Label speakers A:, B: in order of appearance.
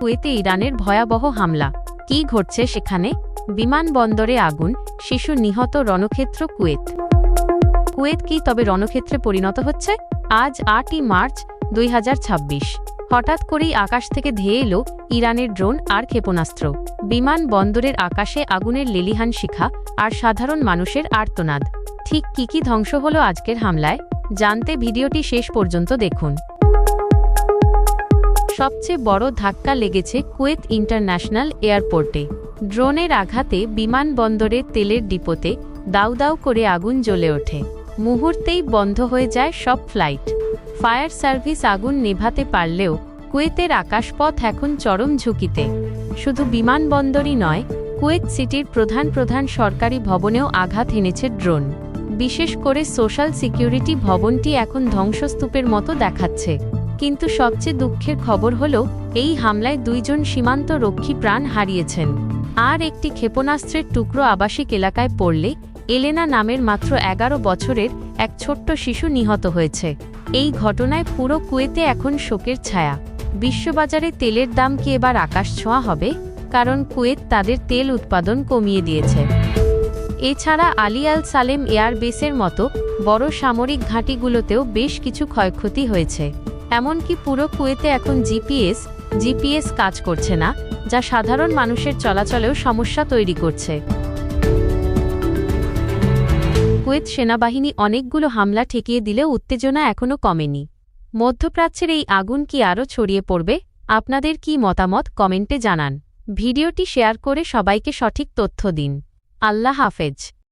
A: কুয়েতে ইরানের ভয়াবহ হামলা। কি ঘটছে সেখানে? বিমানবন্দরে আগুন, শিশু নিহত, রণক্ষেত্র কুয়েত। কুয়েত কি তবে রণক্ষেত্রে পরিণত হচ্ছে? আজ 8ই মার্চ 2026। হঠাৎ করেই আকাশ থেকে ধেয়ে এলো ইরানের ড্রোন আর ক্ষেপণাস্ত্র। বিমানবন্দরের আকাশে আগুনের লেলিহান শিখা আর সাধারণ মানুষের আর্তনাদ। ঠিক কি ধ্বংস হলো আজকের হামলায়? জানতে ভিডিওটি শেষ পর্যন্ত দেখুন। সবচেয়ে বড় ধাক্কা লেগেছে কুয়েত ইন্টারন্যাশনাল এয়ারপোর্টে। ড্রোনের আঘাতে বিমানবন্দরের তেলের ডিপোতে দাউ দাউ করে আগুন জ্বলে ওঠে। মুহূর্তেই বন্ধ হয়ে যায় সব ফ্লাইট। ফায়ার সার্ভিস আগুন নেভাতে পারলেও কুয়েতের আকাশপথ এখন চরম ঝুঁকিতে। শুধু বিমানবন্দরই নয়, কুয়েত সিটির প্রধান সরকারি ভবনেও আঘাত এনেছে ড্রোন। বিশেষ করে সোশ্যাল সিকিউরিটি ভবনটি এখন ধ্বংসস্তূপের মতো দেখাচ্ছে। কিন্তু সবচেয়ে দুঃখের খবর হলো, এই হামলায় 2 জন সীমান্ত রক্ষী প্রাণ হারিয়েছেন। আর একটি ক্ষেপণাস্ত্রের টুকরো আবাসিক এলাকায় পড়লে এলেনা নামের মাত্র 11 বছরের এক ছোট্ট শিশু নিহত হয়েছে। এই ঘটনায় পুরো কুয়েতে এখন শোকের ছায়া। বিশ্ববাজারে তেলের দাম কি এবার আকাশ ছোঁয়া হবে? কারণ কুয়েত তাদের তেল উৎপাদন কমিয়ে দিয়েছে। এছাড়া আলী আল সালেম এয়ারবেসের মতো বড় সামরিক ঘাঁটিগুলোতেও বেশ কিছু ক্ষয়ক্ষতি হয়েছে। এমনকি পুরো কুয়েতে এখন জিপিএস কাজ করছে না, যা সাধারণ মানুষের চলাচলেও সমস্যা তৈরি করছে। কুয়েত সেনাবাহিনী অনেকগুলো হামলা ঠেকিয়ে দিলেও উত্তেজনা এখনও কমেনি। মধ্যপ্রাচ্যের এই আগুন কি আরও ছড়িয়ে পড়বে? আপনাদের কি মতামত কমেন্টে জানান। ভিডিওটি শেয়ার করে সবাইকে সঠিক তথ্য দিন। আল্লাহ হাফেজ।